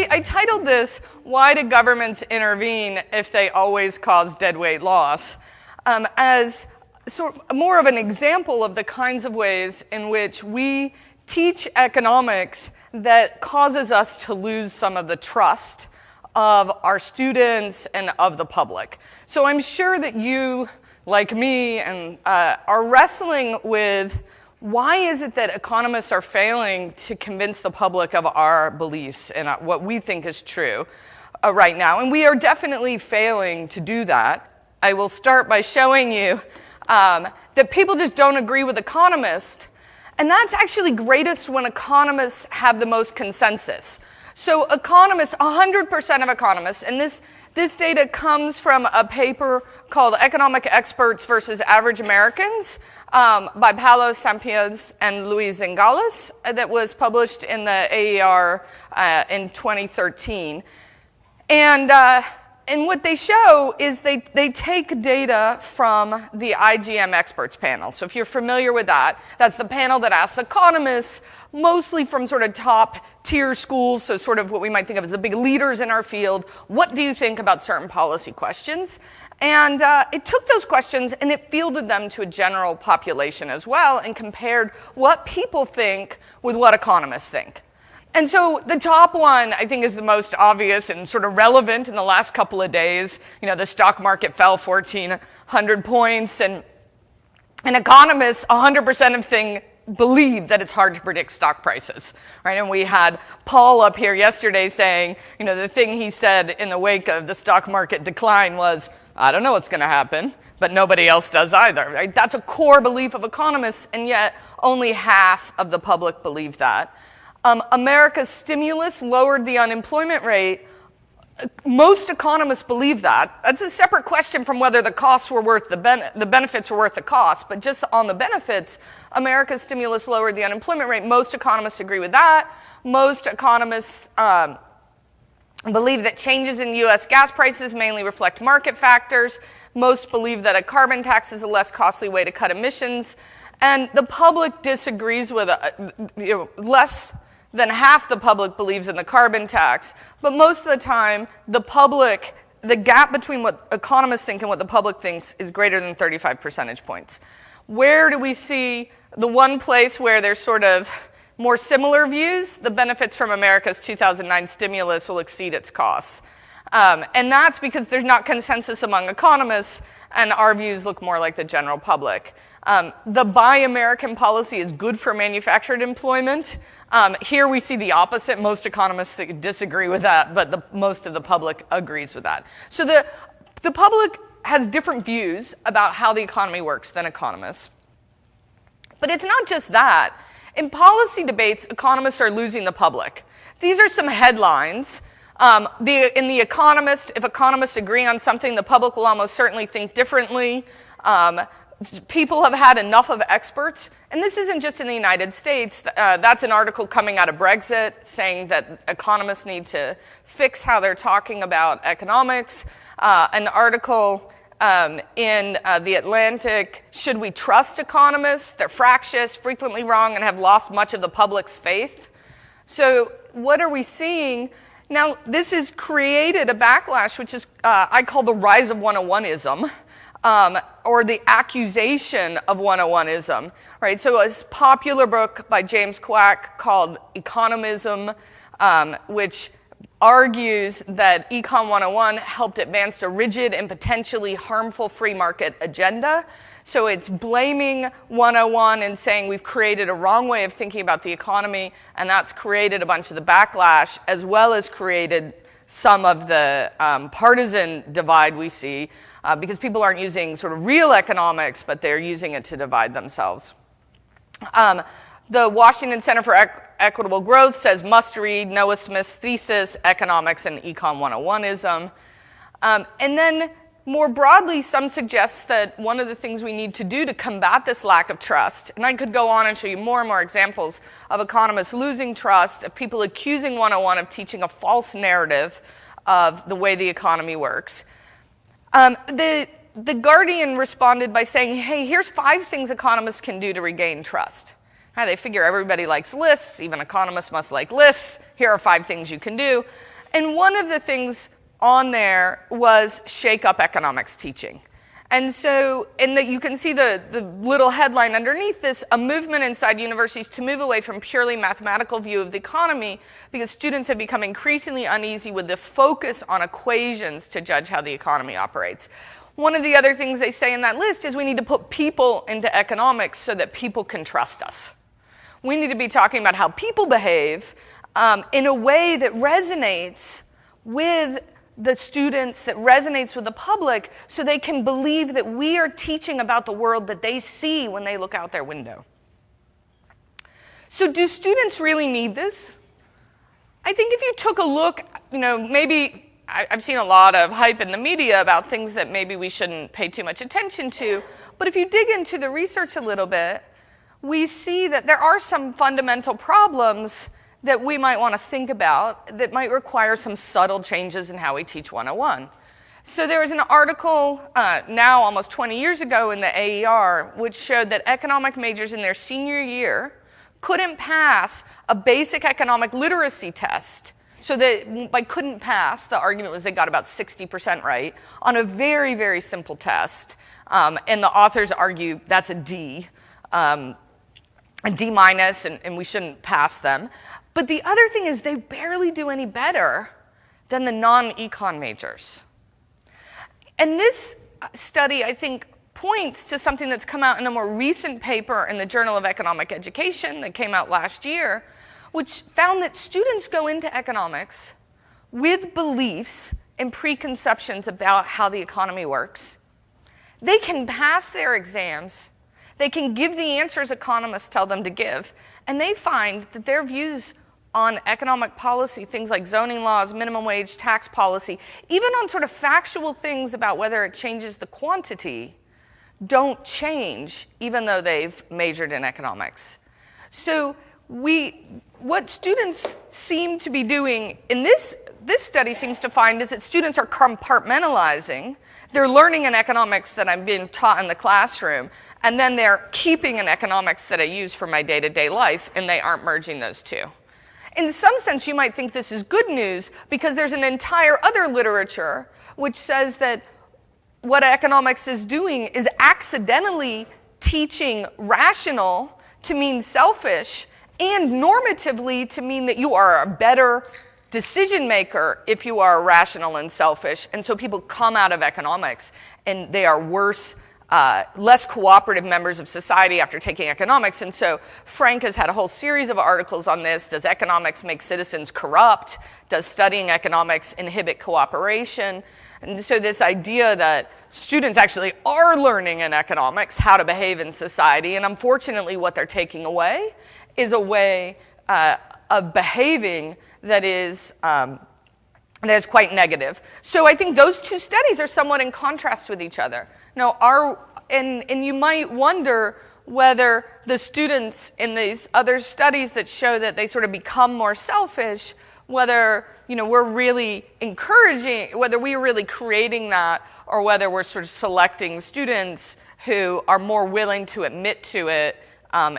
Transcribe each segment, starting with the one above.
I titled this, Why Do Governments Intervene If They Always Cause Deadweight Loss? As more of an example of the kinds of ways in which we teach economics that causes us to lose some of the trust of our students and of the public. So I'm sure that you, like me, and are wrestling with why is it that economists are failing to convince the public of our beliefs and what we think is true right now. And we are definitely failing to do that. I will start by showing you that people just don't agree with economists. And that's actually greatest when economists have the most consensus. So economists, 100% of economists, and this data comes from a paper called Economic Experts versus Average Americans by Paulo Sampiez and Luis Zingales that was published in the AER in 2013. And what they show is they take data from the IGM experts panel. So if you're familiar with that, that's the panel that asks economists, mostly from sort of top tier schools, so sort of what we might think of as the big leaders in our field, what do you think about certain policy questions? And it took those questions and it fielded them to a general population as well and compared what people think with what economists think. And so the top one, I think, is the most obvious and sort of relevant in the last couple of days. You know, the stock market fell 1,400 points, and economists, 100% of them believe that it's hard to predict stock prices, right? And we had Paul up here yesterday saying, you know, the thing he said in the wake of the stock market decline was, I don't know what's going to happen, but nobody else does either, right? That's a core belief of economists, and yet only half of the public believe that. America's stimulus lowered the unemployment rate. Most economists believe that. That's a separate question from whether the costs were worth the benefits were worth the cost. But just on the benefits, America's stimulus lowered the unemployment rate. Most economists agree with that. Most economists believe that changes in U.S. gas prices mainly reflect market factors. Most believe that a carbon tax is a less costly way to cut emissions. And the public disagrees with less than half the public believes in the carbon tax, but most of the time, the gap between what economists think and what the public thinks is greater than 35 percentage points. Where do we see the one place where there's sort of more similar views? The benefits from America's 2009 stimulus will exceed its costs. And that's because there's not consensus among economists, and our views look more like the general public. The Buy American policy is good for manufactured employment. Here we see the opposite. Most economists disagree with that, but most of the public agrees with that. So the public has different views about how the economy works than economists. But it's not just that. In policy debates, economists are losing the public. These are some headlines. In The Economist, if economists agree on something, the public will almost certainly think differently. People have had enough of experts, and this isn't just in the United States. That's an article coming out of Brexit saying that economists need to fix how they're talking about economics. An article in The Atlantic, should we trust economists? They're fractious, frequently wrong, and have lost much of the public's faith. So what are we seeing? Now, this has created a backlash, which is I call the rise of 101ism. Or the accusation of 101ism, right? So a popular book by James Quack called Economism, which argues that Econ 101 helped advance a rigid and potentially harmful free market agenda. So it's blaming 101 and saying we've created a wrong way of thinking about the economy, and that's created a bunch of the backlash, as well as created some of the partisan divide we see, because people aren't using sort of real economics, but they're using it to divide themselves. The Washington Center for Equitable Growth says must read Noah Smith's thesis, Economics and Econ 101ism. And then more broadly, some suggest that one of the things we need to do to combat this lack of trust, and I could go on and show you more and more examples of economists losing trust, of people accusing 101 of teaching a false narrative of the way the economy works. The Guardian responded by saying, hey, here's 5 things economists can do to regain trust. They figure everybody likes lists, even economists must like lists. Here are 5 things you can do. And one of the things on there was shake up economics teaching. And so, you can see the little headline underneath this, a movement inside universities to move away from purely mathematical view of the economy because students have become increasingly uneasy with the focus on equations to judge how the economy operates. One of the other things they say in that list is we need to put people into economics so that people can trust us. We need to be talking about how people behave in a way that resonates with the students, that resonates with the public, so they can believe that we are teaching about the world that they see when they look out their window. So do students really need this? I think if you took a look, maybe I've seen a lot of hype in the media about things that maybe we shouldn't pay too much attention to, but if you dig into the research a little bit, we see that there are some fundamental problems that we might want to think about that might require some subtle changes in how we teach 101. So there was an article now almost 20 years ago in the AER which showed that economic majors in their senior year couldn't pass a basic economic literacy test. So that by couldn't pass, the argument was they got about 60% right on a very, very simple test. And the authors argue that's a D minus, and we shouldn't pass them. But the other thing is they barely do any better than the non-econ majors. And this study, I think, points to something that's come out in a more recent paper in the Journal of Economic Education that came out last year, which found that students go into economics with beliefs and preconceptions about how the economy works. They can pass their exams. They can give the answers economists tell them to give. And they find that their views on economic policy, things like zoning laws, minimum wage, tax policy, even on sort of factual things about whether it changes the quantity, don't change, even though they've majored in economics. So what students seem to be doing in this study seems to find is that students are compartmentalizing. They're learning in economics that I'm being taught in the classroom, and then they're keeping in economics that I use for my day-to-day life, and they aren't merging those two. In some sense, you might think this is good news because there's an entire other literature which says that what economics is doing is accidentally teaching rational to mean selfish and normatively to mean that you are a better decision maker if you are rational and selfish. And so people come out of economics and they are worse, less cooperative members of society after taking economics. And so Frank has had a whole series of articles on this. Does economics make citizens corrupt? Does studying economics inhibit cooperation? And so this idea that students actually are learning in economics how to behave in society, and unfortunately what they're taking away is a way of behaving that is quite negative. So I think those two studies are somewhat in contrast with each other. Now, and you might wonder whether the students in these other studies that show that they sort of become more selfish, whether we're really encouraging, whether we're really creating that, or whether we're sort of selecting students who are more willing to admit to it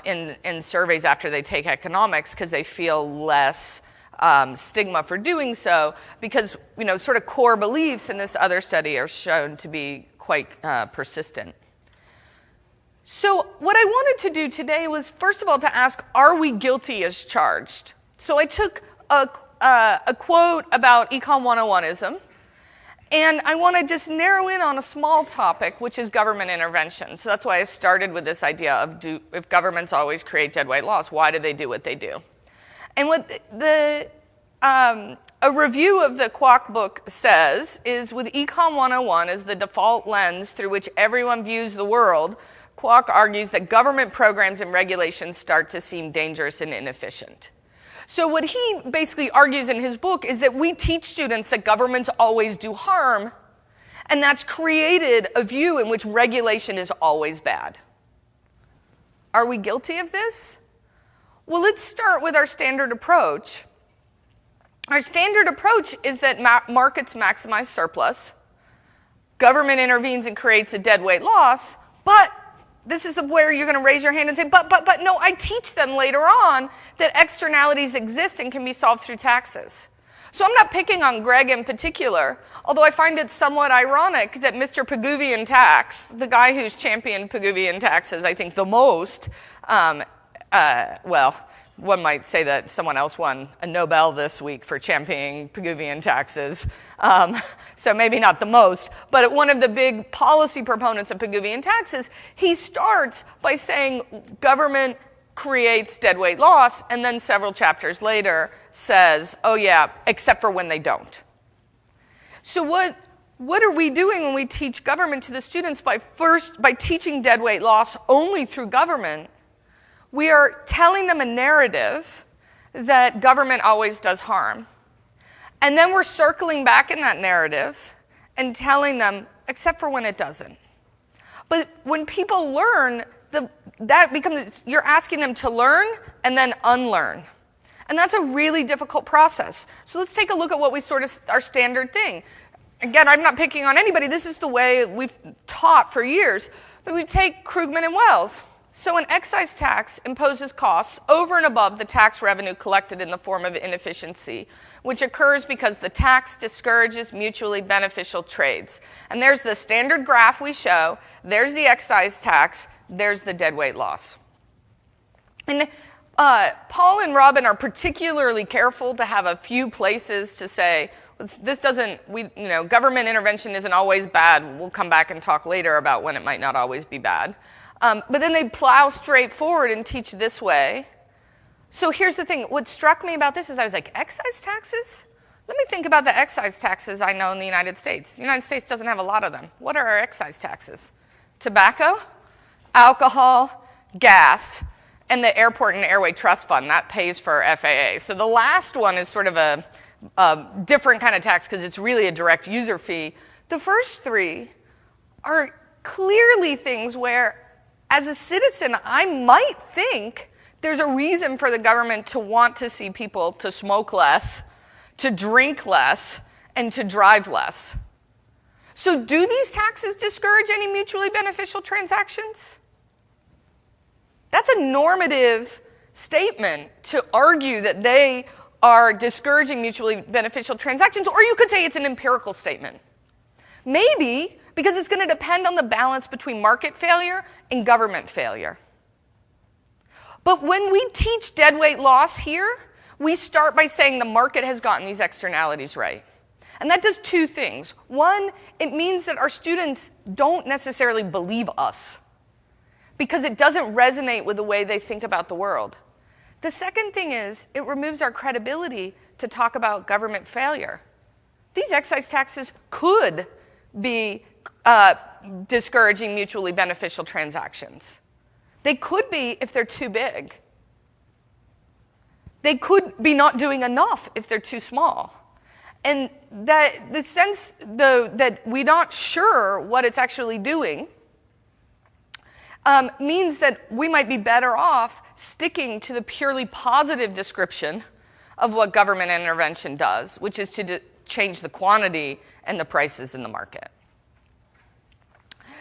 in surveys after they take economics because they feel less stigma for doing so, because sort of core beliefs in this other study are shown to be quite persistent. So what I wanted to do today was, first of all, to ask, are we guilty as charged? So I took a quote about Econ 101ism, and I want to just narrow in on a small topic, which is government intervention. So that's why I started with this idea of if governments always create deadweight laws, why do they do what they do? And what a review of the Kwok book says is, with Econ 101 as the default lens through which everyone views the world, Kwok argues that government programs and regulations start to seem dangerous and inefficient. So what he basically argues in his book is that we teach students that governments always do harm, and that's created a view in which regulation is always bad. Are we guilty of this? Well, let's start with our standard approach. Our standard approach is that markets maximize surplus, government intervenes and creates a deadweight loss, but this is where you're going to raise your hand and say, but no, I teach them later on that externalities exist and can be solved through taxes. So I'm not picking on Greg in particular, although I find it somewhat ironic that Mr. Pigouvian tax, the guy who's championed Pigouvian taxes, I think, the most, well, one might say that someone else won a Nobel this week for championing Pigouvian taxes, so maybe not the most, but one of the big policy proponents of Pigouvian taxes, he starts by saying government creates deadweight loss, and then several chapters later says, oh yeah, except for when they don't. So what are we doing when we teach government to the students? By teaching deadweight loss only through government, we are telling them a narrative that government always does harm. And then we're circling back in that narrative and telling them, except for when it doesn't. But when people learn, you're asking them to learn and then unlearn. And that's a really difficult process. So let's take a look at what our standard thing. Again, I'm not picking on anybody. This is the way we've taught for years. But we take Krugman and Wells. So an excise tax imposes costs over and above the tax revenue collected in the form of inefficiency, which occurs because the tax discourages mutually beneficial trades. And there's the standard graph we show. There's the excise tax. There's the deadweight loss. And Paul and Robin are particularly careful to have a few places to say, government intervention isn't always bad. We'll come back and talk later about when it might not always be bad. But then they plow straight forward and teach this way. So here's the thing. What struck me about this is I was like, excise taxes? Let me think about the excise taxes I know in the United States. The United States doesn't have a lot of them. What are our excise taxes? Tobacco, alcohol, gas, and the Airport and Airway Trust Fund. That pays for FAA. So the last one is sort of a different kind of tax because it's really a direct user fee. The first three are clearly things where, as a citizen, I might think there's a reason for the government to want to see people to smoke less, to drink less, and to drive less. So do these taxes discourage any mutually beneficial transactions? That's a normative statement to argue that they are discouraging mutually beneficial transactions, or you could say it's an empirical statement. Maybe because it's going to depend on the balance between market failure and government failure. But when we teach deadweight loss here, we start by saying the market has gotten these externalities right. And that does two things. One, it means that our students don't necessarily believe us because it doesn't resonate with the way they think about the world. The second thing is it removes our credibility to talk about government failure. These excise taxes could be discouraging mutually beneficial transactions. They could be if they're too big. They could be not doing enough if they're too small. And that the sense, though, that we're not sure what it's actually doing means that we might be better off sticking to the purely positive description of what government intervention does, which is to change the quantity and the prices in the market.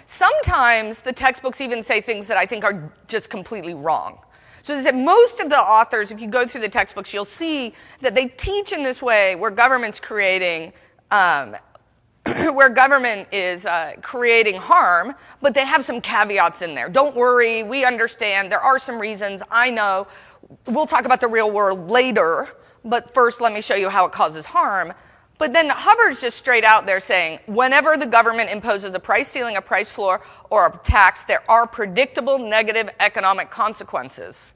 Sometimes the textbooks even say things that I think are just completely wrong. So that most of the authors, if you go through the textbooks, you'll see that they teach in this way where government's creating, where government is creating harm, but they have some caveats in there. Don't worry, we understand, there are some reasons, I know. We'll talk about the real world later, but first let me show you how it causes harm. But then Hubbard's just straight out there saying, whenever the government imposes a price ceiling, a price floor, or a tax, there are predictable negative economic consequences.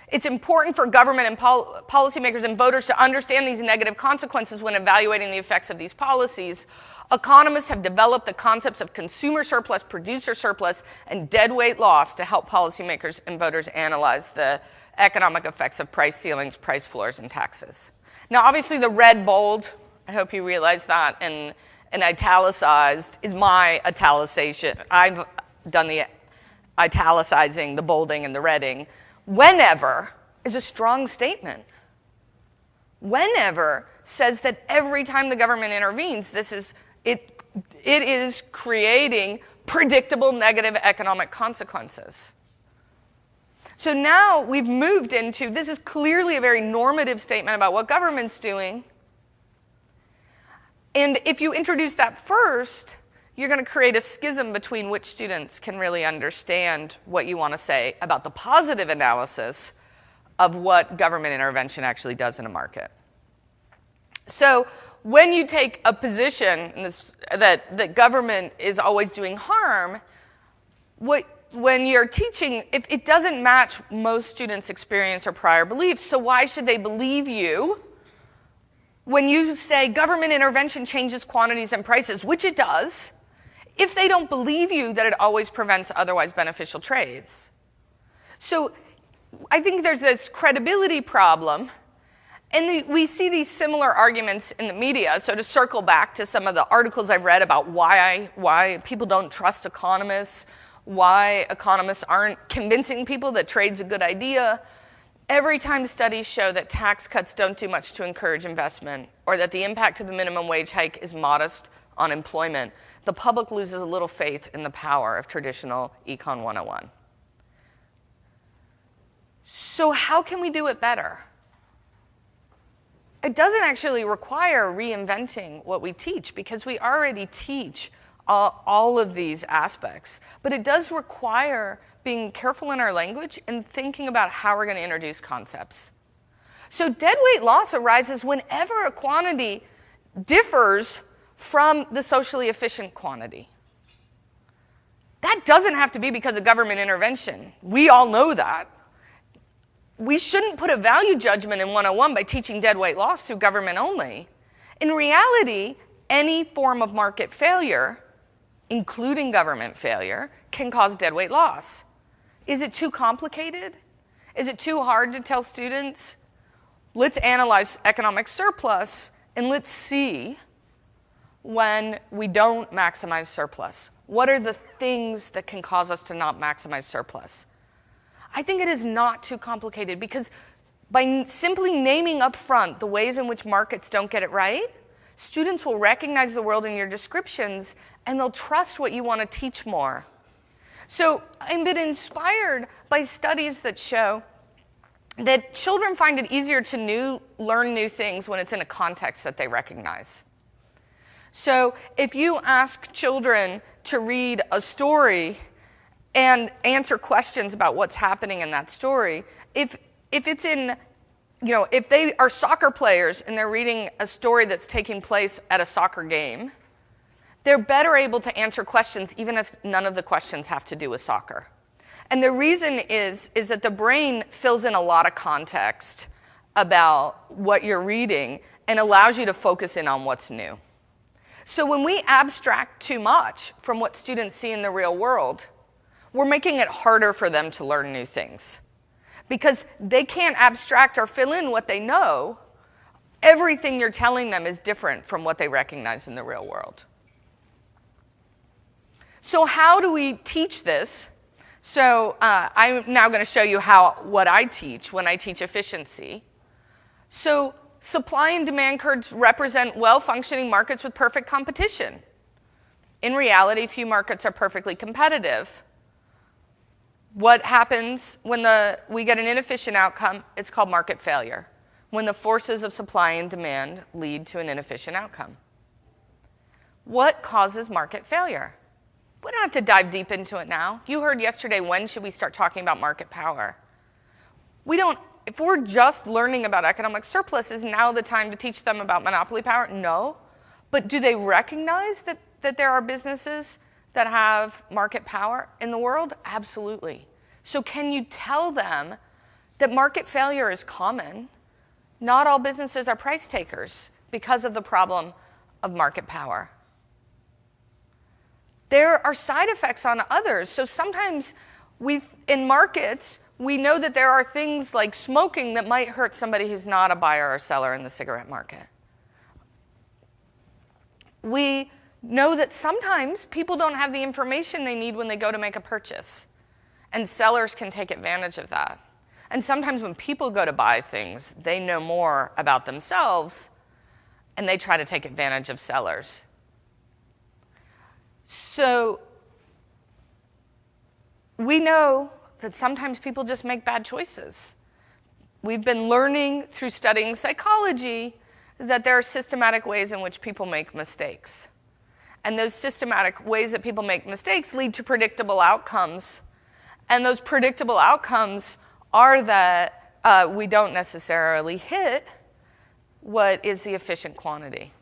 It's important for government and policymakers and voters to understand these negative consequences when evaluating the effects of these policies. Economists have developed the concepts of consumer surplus, producer surplus, and deadweight loss to help policymakers and voters analyze the economic effects of price ceilings, price floors, and taxes. Now, obviously, the red bold, I hope you realize that, and italicized is my italicization. I've done the italicizing, the bolding, and the redding. Whenever is a strong statement. Whenever says that every time the government intervenes, it is creating predictable negative economic consequences. So now we've moved into, this is clearly a very normative statement about what government's doing. And if you introduce that first, you're going to create a schism between which students can really understand what you want to say about the positive analysis of what government intervention actually does in a market. So when you take a position in this, that government is always doing harm, when you're teaching, it doesn't match most students' experience or prior beliefs, so why should they believe you when you say government intervention changes quantities and prices, which it does, if they don't believe you that it always prevents otherwise beneficial trades? So I think there's this credibility problem, and we see these similar arguments in the media. So to circle back to some of the articles I've read about why people don't trust economists, why economists aren't convincing people that trade's a good idea, every time studies show that tax cuts don't do much to encourage investment, or that the impact of the minimum wage hike is modest on employment, the public loses a little faith in the power of traditional Econ 101. So how can we do it better? It doesn't actually require reinventing what we teach, because we already teach all of these aspects. But it does require being careful in our language and thinking about how we're going to introduce concepts. So deadweight loss arises whenever a quantity differs from the socially efficient quantity. That doesn't have to be because of government intervention. We all know that. We shouldn't put a value judgment in 101 by teaching deadweight loss through government only. In reality, any form of market failure, including government failure, can cause deadweight loss. Is it too complicated? Is it too hard to tell students, let's analyze economic surplus and let's see when we don't maximize surplus? What are the things that can cause us to not maximize surplus? I think it is not too complicated, because by simply naming up front the ways in which markets don't get it right, students will recognize the world in your descriptions and they'll trust what you want to teach more. So I've been inspired by studies that show that children find it easier to learn new things when it's in a context that they recognize. So if you ask children to read a story and answer questions about what's happening in that story, if it's in, if they are soccer players and they're reading a story that's taking place at a soccer game, they're better able to answer questions even if none of the questions have to do with soccer. And the reason is that the brain fills in a lot of context about what you're reading and allows you to focus in on what's new. So when we abstract too much from what students see in the real world, we're making it harder for them to learn new things. Because they can't abstract or fill in what they know, everything you're telling them is different from what they recognize in the real world. So how do we teach this? So I'm now going to show you what I teach when I teach efficiency. So supply and demand curves represent well-functioning markets with perfect competition. In reality, few markets are perfectly competitive. What happens when we get an inefficient outcome? It's called market failure, when the forces of supply and demand lead to an inefficient outcome. What causes market failure? We don't have to dive deep into it now. You heard yesterday, when should we start talking about market power? If we're just learning about economic surplus, is now the time to teach them about monopoly power? No. But do they recognize that there are businesses that have market power in the world? Absolutely. So can you tell them that market failure is common? Not all businesses are price takers because of the problem of market power. There are side effects on others. So sometimes in markets, we know that there are things like smoking that might hurt somebody who's not a buyer or seller in the cigarette market. We know that sometimes people don't have the information they need when they go to make a purchase, and sellers can take advantage of that. And sometimes when people go to buy things, they know more about themselves, and they try to take advantage of sellers. So we know that sometimes people just make bad choices. We've been learning through studying psychology that there are systematic ways in which people make mistakes. And those systematic ways that people make mistakes lead to predictable outcomes. And those predictable outcomes are that we don't necessarily hit what is the efficient quantity.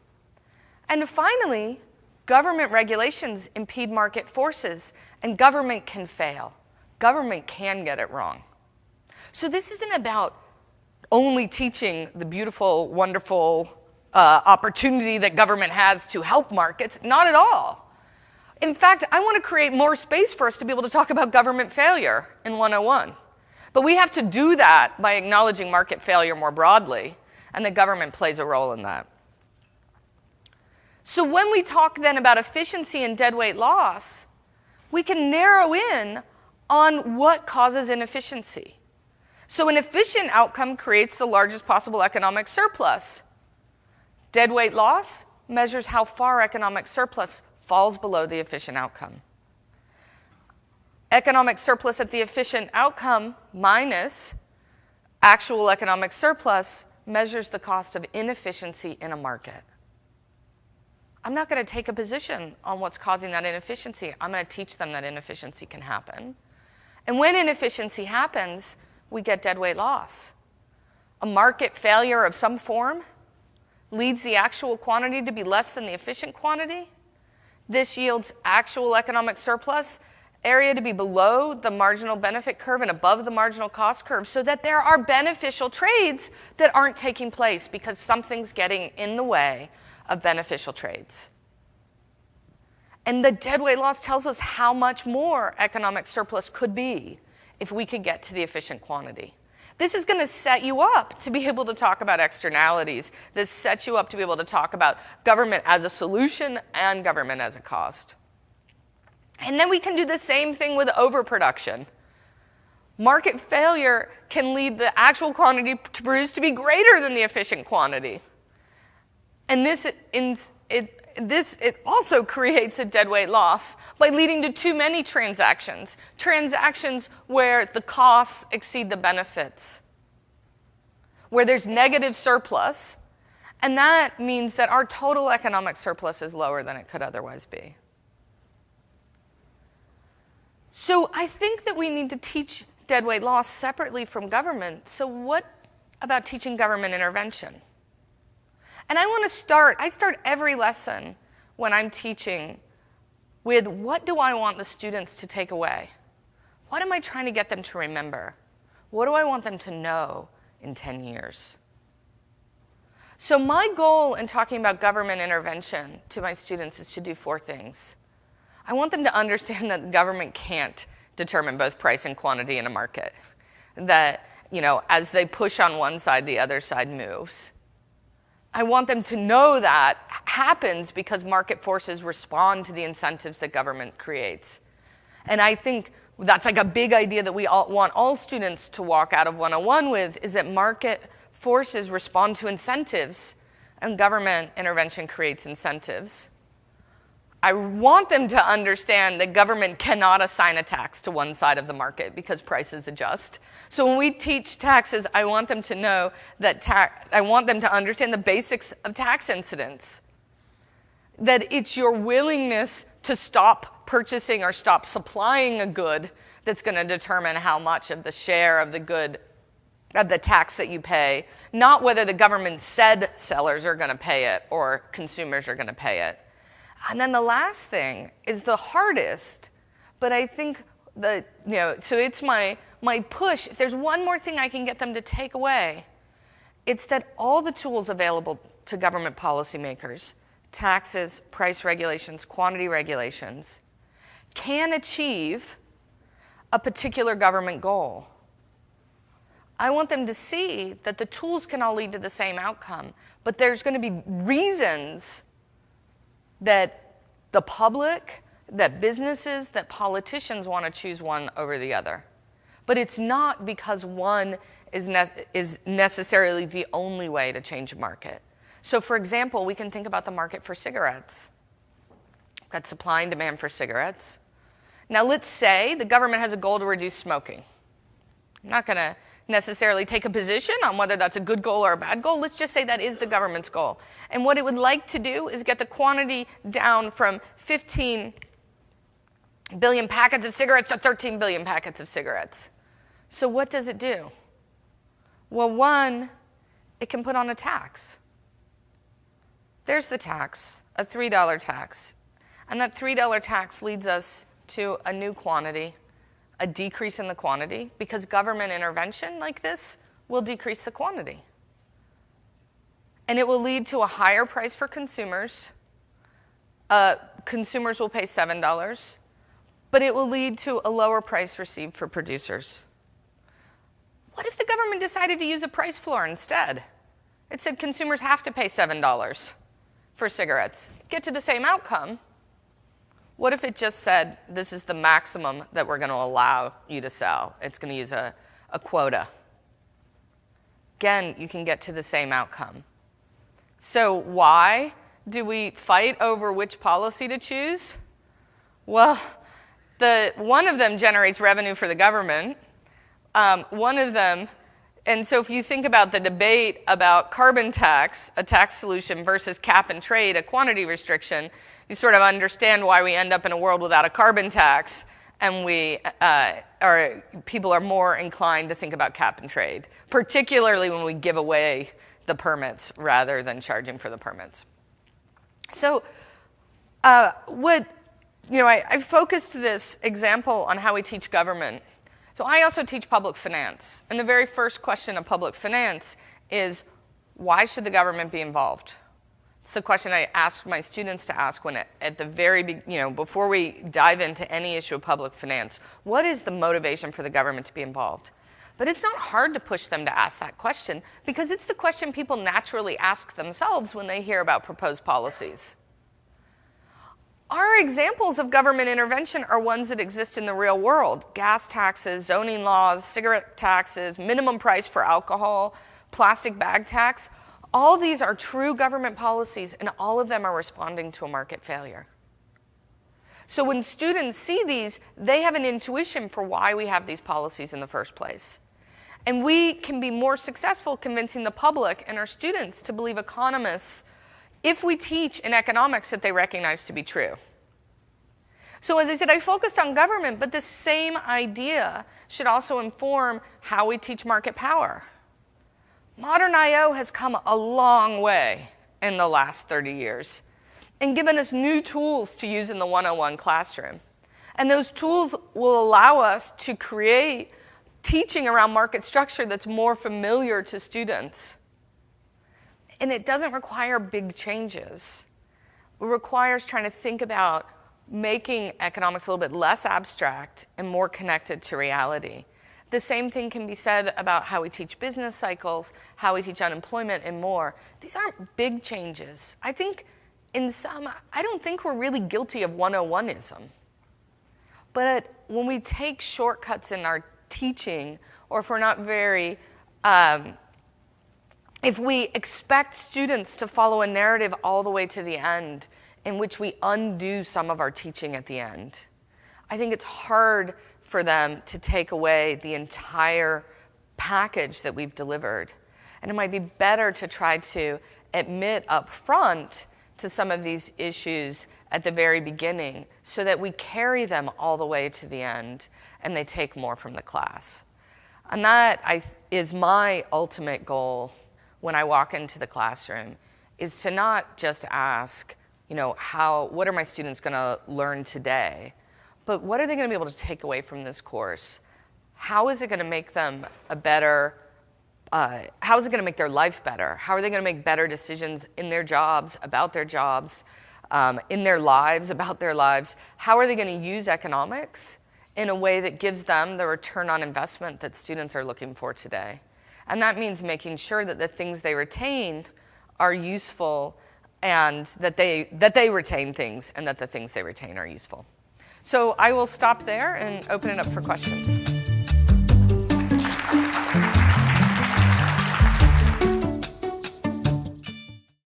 And finally, government regulations impede market forces, and government can fail. Government can get it wrong. So this isn't about only teaching the beautiful, wonderful opportunity that government has to help markets. Not at all. In fact, I want to create more space for us to be able to talk about government failure in 101. But we have to do that by acknowledging market failure more broadly, and the government plays a role in that. So when we talk then about efficiency and deadweight loss, we can narrow in on what causes inefficiency. So an efficient outcome creates the largest possible economic surplus. Deadweight loss measures how far economic surplus falls below the efficient outcome. Economic surplus at the efficient outcome minus actual economic surplus measures the cost of inefficiency in a market. I'm not going to take a position on what's causing that inefficiency. I'm going to teach them that inefficiency can happen. And when inefficiency happens, we get deadweight loss. A market failure of some form leads the actual quantity to be less than the efficient quantity. This yields actual economic surplus area to be below the marginal benefit curve and above the marginal cost curve, so that there are beneficial trades that aren't taking place because something's getting in the way of beneficial trades. And the deadweight loss tells us how much more economic surplus could be if we could get to the efficient quantity. This is going to set you up to be able to talk about externalities. This sets you up to be able to talk about government as a solution and government as a cost. And then we can do the same thing with overproduction. Market failure can lead the actual quantity to produce to be greater than the efficient quantity. And it also creates a deadweight loss by leading to too many transactions. Transactions where the costs exceed the benefits, where there's negative surplus, and that means that our total economic surplus is lower than it could otherwise be. So I think that we need to teach deadweight loss separately from government. So what about teaching government intervention? And I start every lesson when I'm teaching with what do I want the students to take away? What am I trying to get them to remember? What do I want them to know in 10 years? So my goal in talking about government intervention to my students is to do 4 things. I want them to understand that the government can't determine both price and quantity in a market. That, as they push on one side, the other side moves. I want them to know that happens because market forces respond to the incentives that government creates. And I think that's like a big idea that we want all students to walk out of 101 with, is that market forces respond to incentives and government intervention creates incentives. I want them to understand that government cannot assign a tax to one side of the market because prices adjust. So when we teach taxes, I want them to know that I want them to understand the basics of tax incidence. That it's your willingness to stop purchasing or stop supplying a good that's going to determine how much of the share of the good, of the tax that you pay, not whether the government said sellers are going to pay it or consumers are going to pay it. And then the last thing is the hardest, but I think that, so it's my push. If there's one more thing I can get them to take away, it's that all the tools available to government policymakers, taxes, price regulations, quantity regulations, can achieve a particular government goal. I want them to see that the tools can all lead to the same outcome, but there's going to be reasons that the public, that businesses, that politicians want to choose one over the other. But it's not because one is necessarily the only way to change a market. So for example, we can think about the market for cigarettes. We've got supply and demand for cigarettes. Now let's say the government has a goal to reduce smoking. I'm not going to necessarily take a position on whether that's a good goal or a bad goal. Let's just say that is the government's goal. And what it would like to do is get the quantity down from 15 billion packets of cigarettes to 13 billion packets of cigarettes. So what does it do? Well, one, it can put on a tax. There's the tax, a $3 tax. And that $3 tax leads us to a new quantity, a decrease in the quantity, because government intervention like this will decrease the quantity. And it will lead to a higher price for consumers. Consumers will pay $7, but it will lead to a lower price received for producers. What if the government decided to use a price floor instead? It said consumers have to pay $7 for cigarettes. Get to the same outcome. What if it just said, this is the maximum that we're going to allow you to sell? It's going to use a quota. Again, you can get to the same outcome. So why do we fight over which policy to choose? Well, one of them generates revenue for the government. One of them, and so if you think about the debate about carbon tax, a tax solution, versus cap and trade, a quantity restriction, you sort of understand why we end up in a world without a carbon tax, and people are more inclined to think about cap and trade, particularly when we give away the permits rather than charging for the permits. So I focused this example on how we teach government. So I also teach public finance. And the very first question of public finance is, why should the government be involved? It's the question I ask my students to ask when at the very before we dive into any issue of public finance. What is the motivation for the government to be involved? But it's not hard to push them to ask that question, because it's the question people naturally ask themselves when they hear about proposed policies. Our examples of government intervention are ones that exist in the real world. Gas taxes, zoning laws, cigarette taxes, minimum price for alcohol, plastic bag tax. All these are true government policies, and all of them are responding to a market failure. So when students see these, they have an intuition for why we have these policies in the first place. And we can be more successful convincing the public and our students to believe economists if we teach in economics that they recognize to be true. So as I said, I focused on government, but the same idea should also inform how we teach market power. Modern I/O has come a long way in the last 30 years and given us new tools to use in the 101 classroom. And those tools will allow us to create teaching around market structure that's more familiar to students. And it doesn't require big changes. It requires trying to think about making economics a little bit less abstract and more connected to reality. The same thing can be said about how we teach business cycles, how we teach unemployment, and more. These aren't big changes. I think I don't think we're really guilty of 101ism. But when we take shortcuts in our teaching, or if we're not very, if we expect students to follow a narrative all the way to the end, in which we undo some of our teaching at the end, I think it's hard for them to take away the entire package that we've delivered. And it might be better to try to admit up front to some of these issues at the very beginning so that we carry them all the way to the end and they take more from the class. And that is my ultimate goal when I walk into the classroom, is to not just ask, what are my students going to learn today? But what are they going to be able to take away from this course? How is it going to make them how is it going to make their life better? How are they going to make better decisions in their jobs, about their jobs, in their lives, about their lives? How are they going to use economics in a way that gives them the return on investment that students are looking for today? And that means making sure that the things they retain are useful, and that they retain things, and that the things they retain are useful. So I will stop there and open it up for questions.